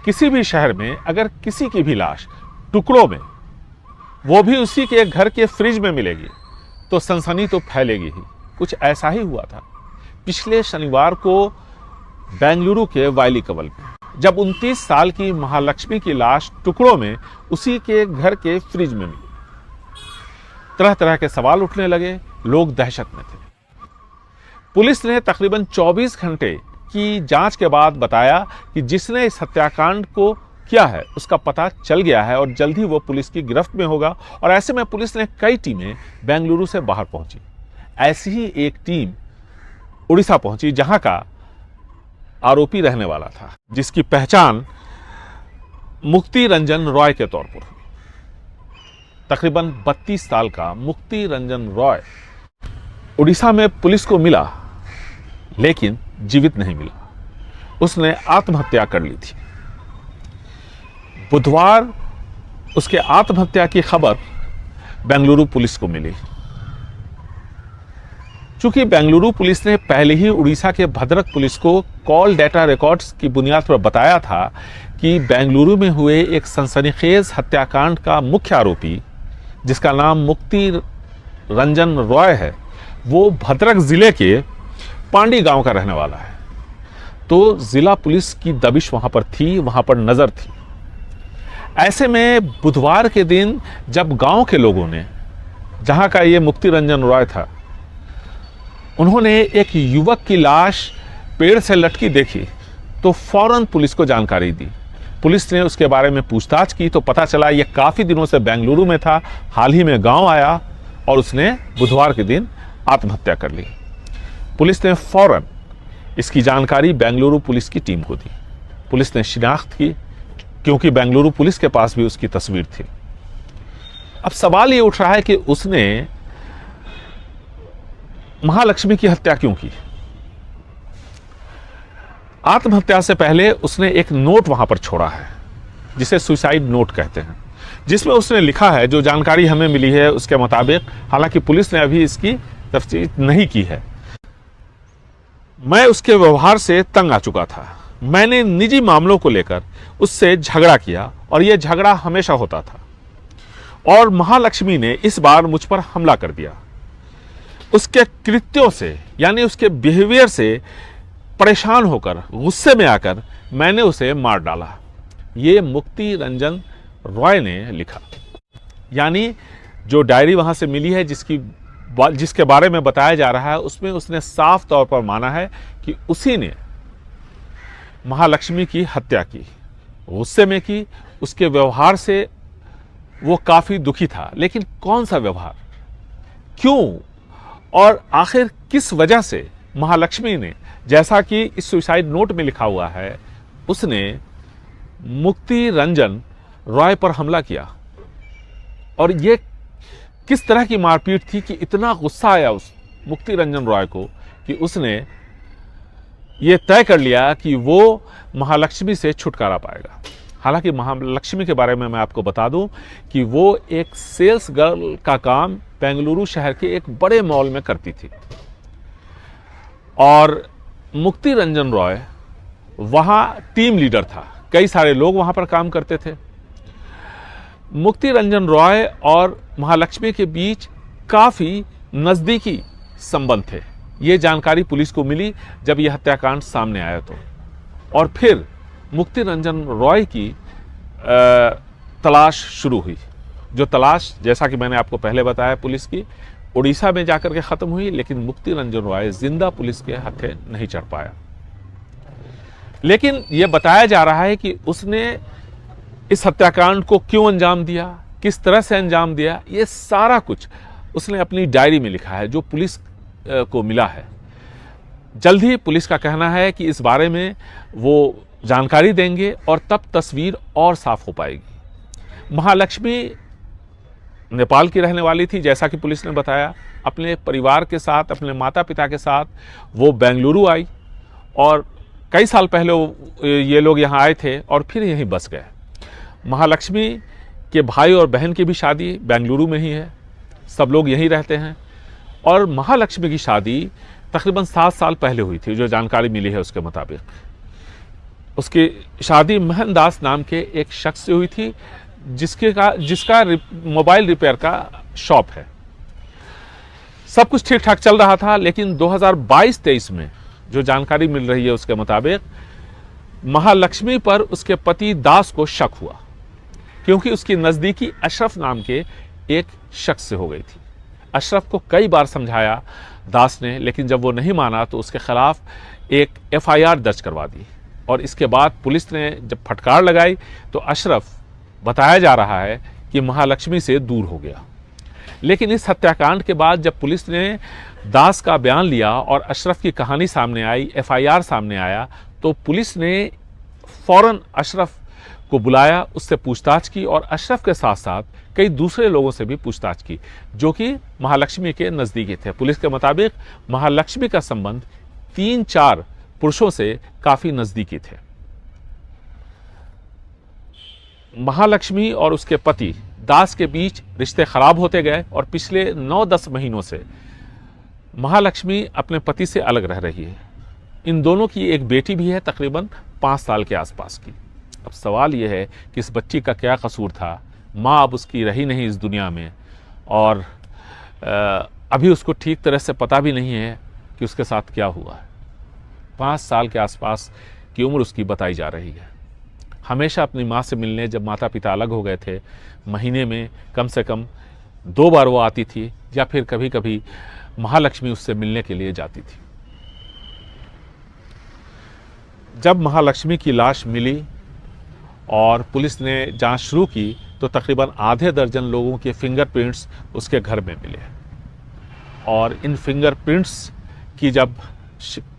किसी भी शहर में अगर किसी की भी लाश टुकड़ों में, वो भी उसी के घर के फ्रिज में मिलेगी, तो सनसनी तो फैलेगी ही। कुछ ऐसा ही हुआ था पिछले शनिवार को बेंगलुरु के वाइली कवल में, जब 29 साल की महालक्ष्मी की लाश टुकड़ों में उसी के घर के फ्रिज में मिली। तरह तरह के सवाल उठने लगे, लोग दहशत में थे। पुलिस ने तकरीबन 24 घंटे की जांच के बाद बताया कि जिसने इस हत्याकांड को किया है उसका पता चल गया है और जल्द ही वो पुलिस की गिरफ्त में होगा। और ऐसे में पुलिस ने कई टीमें बेंगलुरु से बाहर पहुंची। ऐसी ही एक टीम उड़ीसा पहुंची, जहां का आरोपी रहने वाला था, जिसकी पहचान मुक्ति रंजन रॉय के तौर पर। तकरीबन 32 साल का मुक्ति रंजन रॉय उड़ीसा में पुलिस को मिला, लेकिन जीवित नहीं मिला। उसने आत्महत्या कर ली थी। बुधवार उसके आत्महत्या की खबर बेंगलुरु पुलिस को मिली। चूंकि बेंगलुरु पुलिस ने पहले ही उड़ीसा के भद्रक पुलिस को कॉल डेटा रिकॉर्ड्स की बुनियाद पर बताया था कि बेंगलुरु में हुए एक सनसनीखेज हत्याकांड का मुख्य आरोपी, जिसका नाम मुक्ति रंजन रॉय है, वो भद्रक जिले के पांडी गांव का रहने वाला है। तो जिला पुलिस की दबिश वहां पर थी, वहां पर नजर थी। ऐसे में बुधवार के दिन जब गांव के लोगों ने, जहां का ये मुक्ति रंजन रॉय था, उन्होंने एक युवक की लाश पेड़ से लटकी देखी, तो फौरन पुलिस को जानकारी दी। पुलिस ने उसके बारे में पूछताछ की तो पता चला ये काफी दिनों से बेंगलुरु में था, हाल ही में गांव आया और उसने बुधवार के दिन आत्महत्या कर ली। पुलिस ने फौरन इसकी जानकारी बेंगलुरु पुलिस की टीम को दी। पुलिस ने शिनाख्त की, क्योंकि बेंगलुरु पुलिस के पास भी उसकी तस्वीर थी। अब सवाल ये उठ रहा है कि उसने महालक्ष्मी की हत्या क्यों की। आत्महत्या से पहले उसने एक नोट वहां पर छोड़ा है, जिसे सुसाइड नोट कहते हैं, जिसमें उसने लिखा है, जो जानकारी हमें मिली है उसके मुताबिक, हालांकि पुलिस ने अभी इसकी तफ्तीश नहीं की है, मैं उसके व्यवहार से तंग आ चुका था। मैंने निजी मामलों को लेकर उससे झगड़ा किया और यह झगड़ा हमेशा होता था, और महालक्ष्मी ने इस बार मुझ पर हमला कर दिया। उसके कृत्यों से, यानी उसके बिहेवियर से परेशान होकर, गुस्से में आकर मैंने उसे मार डाला। ये मुक्ति रंजन रॉय ने लिखा। यानी जो डायरी वहां से मिली है, जिसके बारे में बताया जा रहा है, उसमें उसने साफ तौर पर माना है कि उसी ने महालक्ष्मी की हत्या की। गुस्से में की, उसके व्यवहार से वो काफी दुखी था। लेकिन कौन सा व्यवहार, क्यों और आखिर किस वजह से महालक्ष्मी ने, जैसा कि इस सुसाइड नोट में लिखा हुआ है, उसने मुक्ति रंजन रॉय पर हमला किया, और ये किस तरह की मारपीट थी कि इतना गुस्सा आया उस मुक्ति रंजन रॉय को कि उसने ये तय कर लिया कि वो महालक्ष्मी से छुटकारा पाएगा। हालांकि महालक्ष्मी के बारे में मैं आपको बता दूं कि वो एक सेल्स गर्ल का काम बेंगलुरु शहर के एक बड़े मॉल में करती थी, और मुक्ति रंजन रॉय वहां टीम लीडर था। कई सारे लोग वहां पर काम करते थे। मुक्ति रंजन रॉय और महालक्ष्मी के बीच काफी नजदीकी संबंध थे। ये जानकारी पुलिस को मिली जब यह हत्याकांड सामने आया तो। और फिर मुक्ति रंजन रॉय की तलाश शुरू हुई। जो तलाश, जैसा कि मैंने आपको पहले बताया, पुलिस की उड़ीसा में जाकर के खत्म हुई, लेकिन मुक्ति रंजन रॉय जिंदा पुलिस के हत्थे नहीं चढ़ पाया। लेकिन यह बताया जा रहा है कि उसने इस हत्याकांड को क्यों अंजाम दिया, किस तरह से अंजाम दिया, ये सारा कुछ उसने अपनी डायरी में लिखा है, जो पुलिस को मिला है। जल्द ही पुलिस का कहना है कि इस बारे में वो जानकारी देंगे और तब तस्वीर और साफ हो पाएगी। महालक्ष्मी नेपाल की रहने वाली थी, जैसा कि पुलिस ने बताया। अपने परिवार के साथ, अपने माता पिता के साथ वो बेंगलुरु आई, और कई साल पहले ये लोग यहाँ आए थे और फिर यहीं बस गए। महालक्ष्मी के भाई और बहन की भी शादी बेंगलुरु में ही है, सब लोग यहीं रहते हैं। और महालक्ष्मी की शादी तकरीबन 7 साल पहले हुई थी, जो जानकारी मिली है उसके मुताबिक। उसकी शादी मोहनदास नाम के एक शख्स से हुई थी जिसका मोबाइल रिपेयर का शॉप है। सब कुछ ठीक ठाक चल रहा था, लेकिन 2022-23 में जो जानकारी मिल रही है उसके मुताबिक महालक्ष्मी पर उसके पति दास को शक हुआ, क्योंकि उसकी नज़दीकी अशरफ नाम के एक शख्स से हो गई थी। अशरफ को कई बार समझाया दास ने, लेकिन जब वो नहीं माना तो उसके खिलाफ एक FIR दर्ज करवा दी। और इसके बाद पुलिस ने जब फटकार लगाई तो अशरफ बताया जा रहा है कि महालक्ष्मी से दूर हो गया। लेकिन इस हत्याकांड के बाद जब पुलिस ने दास का बयान लिया और अशरफ की कहानी सामने आई, FIR सामने आया, तो पुलिस ने फौरन अशरफ को बुलाया, उससे पूछताछ की और अशरफ के साथ साथ कई दूसरे लोगों से भी पूछताछ की जो कि महालक्ष्मी के नज़दीकी थे। पुलिस के मुताबिक महालक्ष्मी का संबंध 3-4 पुरुषों से काफ़ी नज़दीकी थे। महालक्ष्मी और उसके पति दास के बीच रिश्ते खराब होते गए और पिछले 9-10 महीनों से महालक्ष्मी अपने पति से अलग रह रही है। इन दोनों की एक बेटी भी है, तकरीबन 5 साल के आसपास की। अब सवाल यह है कि इस बच्ची का क्या कसूर था। माँ अब उसकी रही नहीं इस दुनिया में और अभी उसको ठीक तरह से पता भी नहीं है कि उसके साथ क्या हुआ है। 5 साल के आसपास की उम्र उसकी बताई जा रही है। हमेशा अपनी माँ से मिलने जब माता पिता अलग हो गए थे, महीने में कम से कम 2 बार वो आती थी या फिर कभी कभी महालक्ष्मी उससे मिलने के लिए जाती थी। जब महालक्ष्मी की लाश मिली और पुलिस ने जांच शुरू की तो तकरीबन आधे दर्जन लोगों के फिंगरप्रिंट्स उसके घर में मिले और इन फिंगरप्रिंट्स की जब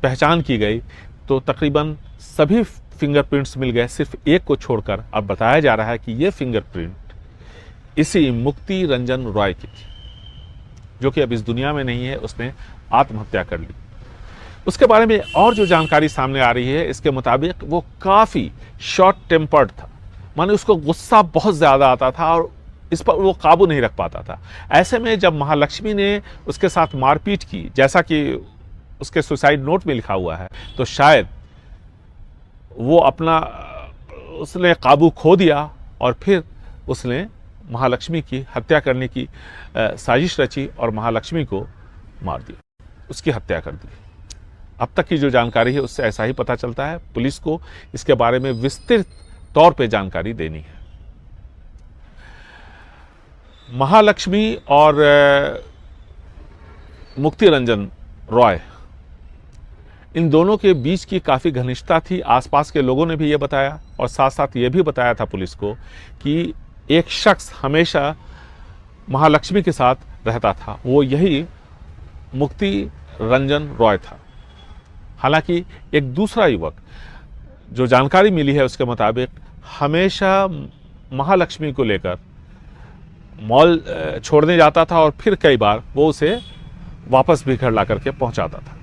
पहचान की गई तो तकरीबन सभी फिंगरप्रिंट्स मिल गए, सिर्फ एक को छोड़कर। अब बताया जा रहा है कि ये फिंगरप्रिंट इसी मुक्ति रंजन रॉय की थी, जो कि अब इस दुनिया में नहीं है। उसने आत्महत्या कर ली। उसके बारे में और जो जानकारी सामने आ रही है, इसके मुताबिक वो काफ़ी शॉर्ट टेम्पर्ड था, माने उसको गुस्सा बहुत ज़्यादा आता था और इस पर वो काबू नहीं रख पाता था। ऐसे में जब महालक्ष्मी ने उसके साथ मारपीट की, जैसा कि उसके सुसाइड नोट में लिखा हुआ है, तो शायद वो उसने काबू खो दिया और फिर उसने महालक्ष्मी की हत्या करने की साजिश रची और महालक्ष्मी को मार दिया, उसकी हत्या कर दी। अब तक की जो जानकारी है उससे ऐसा ही पता चलता है। पुलिस को इसके बारे में विस्तृत तौर पे जानकारी देनी है। महालक्ष्मी और मुक्ति रंजन रॉय, इन दोनों के बीच की काफ़ी घनिष्ठता थी। आसपास के लोगों ने भी ये बताया और साथ साथ ये भी बताया था पुलिस को कि एक शख्स हमेशा महालक्ष्मी के साथ रहता था, वो यही मुक्ति रंजन रॉय था। हालांकि एक दूसरा युवक, जो जानकारी मिली है उसके मुताबिक, हमेशा महालक्ष्मी को लेकर मॉल छोड़ने जाता था और फिर कई बार वो उसे वापस भी घर ला करके पहुंचाता था।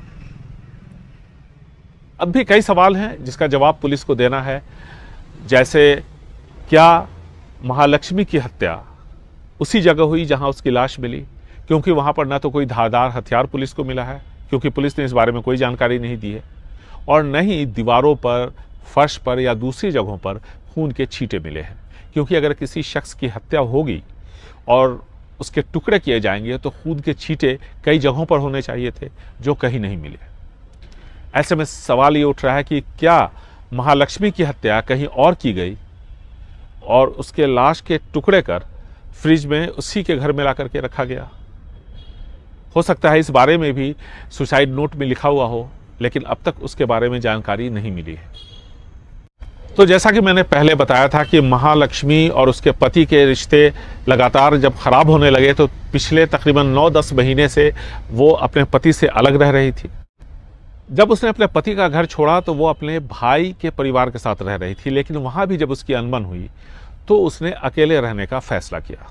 अब भी कई सवाल हैं जिसका जवाब पुलिस को देना है, जैसे क्या महालक्ष्मी की हत्या उसी जगह हुई जहां उसकी लाश मिली, क्योंकि वहां पर ना तो कोई धारदार हथियार पुलिस को मिला है, क्योंकि पुलिस ने इस बारे में कोई जानकारी नहीं दी है, और न ही दीवारों पर, फर्श पर या दूसरी जगहों पर खून के छींटे मिले हैं। क्योंकि अगर किसी शख्स की हत्या होगी और उसके टुकड़े किए जाएंगे तो खून के छींटे कई जगहों पर होने चाहिए थे, जो कहीं नहीं मिले। ऐसे में सवाल ये उठ रहा है कि क्या महालक्ष्मी की हत्या कहीं और की गई और उसके लाश के टुकड़े कर फ्रिज में उसी के घर में ला करके रखा गया। हो सकता है इस बारे में भी सुसाइड नोट में लिखा हुआ हो, लेकिन अब तक उसके बारे में जानकारी नहीं मिली है। तो जैसा कि मैंने पहले बताया था कि महालक्ष्मी और उसके पति के रिश्ते लगातार जब ख़राब होने लगे तो पिछले तकरीबन 9-10 महीने से वो अपने पति से अलग रह रही थी। जब उसने अपने पति का घर छोड़ा तो वो अपने भाई के परिवार के साथ रह रही थी, लेकिन वहाँ भी जब उसकी अनबन हुई तो उसने अकेले रहने का फैसला किया।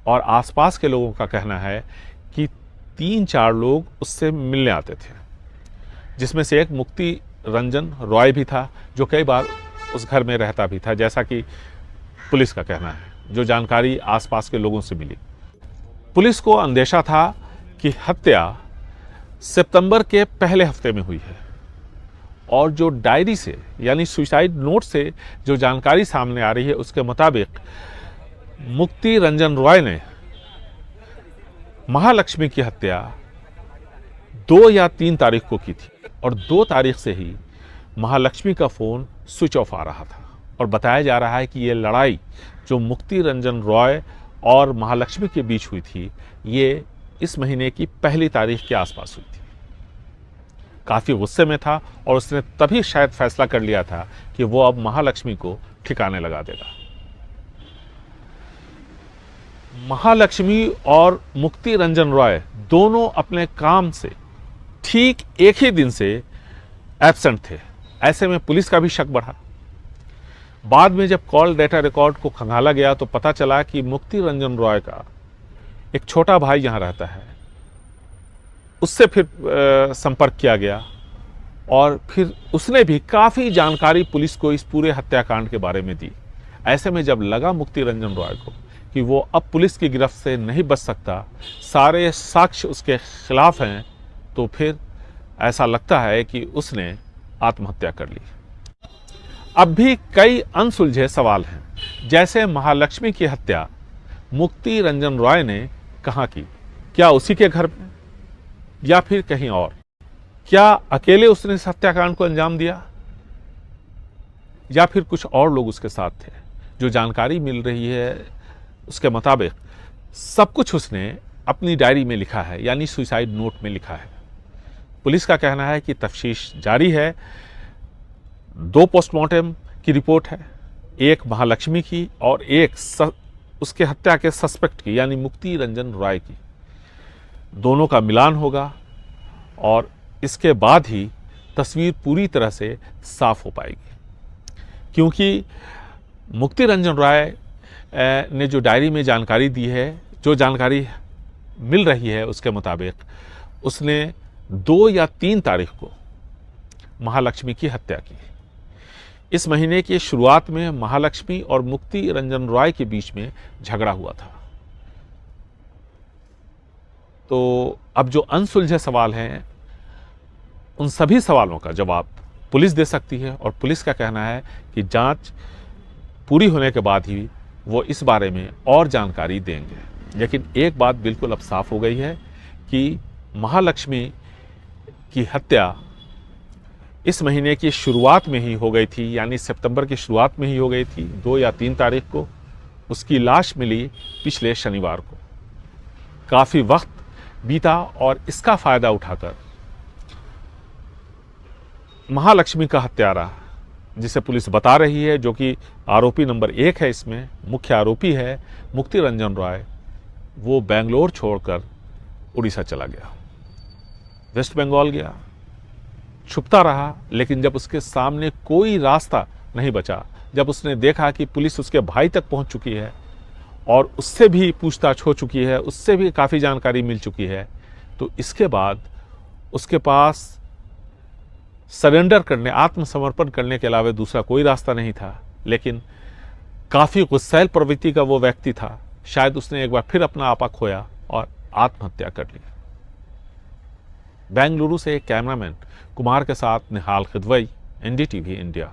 और आसपास के लोगों का कहना है कि 3-4 लोग उससे मिलने आते थे, जिसमें से एक मुक्ति रंजन रॉय भी था, जो कई बार उस घर में रहता भी था, जैसा कि पुलिस का कहना है, जो जानकारी आसपास के लोगों से मिली। पुलिस को अंदेशा था कि हत्या सितंबर के पहले हफ्ते में हुई है और जो डायरी से यानी सुसाइड नोट से जो जानकारी सामने आ रही है उसके मुताबिक मुक्ति रंजन रॉय ने महालक्ष्मी की हत्या 2 या 3 तारीख को की थी और 2 तारीख से ही महालक्ष्मी का फ़ोन स्विच ऑफ आ रहा था और बताया जा रहा है कि ये लड़ाई जो मुक्ति रंजन रॉय और महालक्ष्मी के बीच हुई थी ये इस महीने की 1 तारीख के आसपास हुई थी। काफ़ी गुस्से में था और उसने तभी शायद फैसला कर लिया था कि वो अब महालक्ष्मी को ठिकाने लगा देगा। महालक्ष्मी और मुक्ति रंजन रॉय दोनों अपने काम से ठीक एक ही दिन से एब्सेंट थे। ऐसे में पुलिस का भी शक बढ़ा। बाद में जब कॉल डेटा रिकॉर्ड को खंगाला गया तो पता चला कि मुक्ति रंजन रॉय का एक छोटा भाई यहाँ रहता है। उससे फिर संपर्क किया गया और फिर उसने भी काफ़ी जानकारी पुलिस को इस पूरे हत्याकांड के बारे में दी। ऐसे में जब लगा मुक्ति रंजन रॉय को कि वो अब पुलिस की गिरफ्त से नहीं बच सकता, सारे साक्ष्य उसके खिलाफ हैं, तो फिर ऐसा लगता है कि उसने आत्महत्या कर ली। अब भी कई अनसुलझे सवाल हैं, जैसे महालक्ष्मी की हत्या मुक्ति रंजन रॉय ने कहाँ की? क्या उसी के घर में या फिर कहीं और? क्या अकेले उसने इस हत्याकांड को अंजाम दिया या फिर कुछ और लोग उसके साथ थे? जो जानकारी मिल रही है उसके मुताबिक सब कुछ उसने अपनी डायरी में लिखा है, यानी सुसाइड नोट में लिखा है। पुलिस का कहना है कि तफ्तीश जारी है। 2 पोस्टमार्टम की रिपोर्ट है, एक महालक्ष्मी की और एक उसके हत्या के सस्पेक्ट की यानी मुक्ति रंजन रॉय की। दोनों का मिलान होगा और इसके बाद ही तस्वीर पूरी तरह से साफ हो पाएगी, क्योंकि मुक्ति रंजन रॉय ने जो डायरी में जानकारी दी है, जो जानकारी मिल रही है उसके मुताबिक उसने 2 या 3 तारीख को महालक्ष्मी की हत्या की। इस महीने की शुरुआत में महालक्ष्मी और मुक्ति रंजन रॉय के बीच में झगड़ा हुआ था। तो अब जो अनसुलझे सवाल हैं उन सभी सवालों का जवाब पुलिस दे सकती है और पुलिस का कहना है कि जांच पूरी होने के बाद ही वो इस बारे में और जानकारी देंगे। लेकिन एक बात बिल्कुल अब साफ हो गई है कि महालक्ष्मी की हत्या इस महीने की शुरुआत में ही हो गई थी, यानी सितंबर की शुरुआत में ही हो गई थी। 2 या 3 तारीख को उसकी लाश मिली पिछले शनिवार को। काफ़ी वक्त बीता और इसका फ़ायदा उठाकर महालक्ष्मी का हत्यारा, जिसे पुलिस बता रही है, जो कि आरोपी नंबर 1 है, इसमें मुख्य आरोपी है मुक्ति रंजन रॉय, वो बेंगलोर छोड़कर उड़ीसा चला गया, वेस्ट बंगाल गया, छुपता रहा। लेकिन जब उसके सामने कोई रास्ता नहीं बचा, जब उसने देखा कि पुलिस उसके भाई तक पहुंच चुकी है और उससे भी पूछताछ हो चुकी है, उससे भी काफ़ी जानकारी मिल चुकी है, तो इसके बाद उसके पास सरेंडर करने, आत्मसमर्पण करने के अलावा दूसरा कोई रास्ता नहीं था। लेकिन काफ़ी गुस्सैल प्रवृत्ति का वो व्यक्ति था। शायद उसने एक बार फिर अपना आपा खोया और आत्महत्या कर ली। बेंगलुरु से कैमरामैन कुमार के साथ निहाल खिदवई, NDTV इंडिया।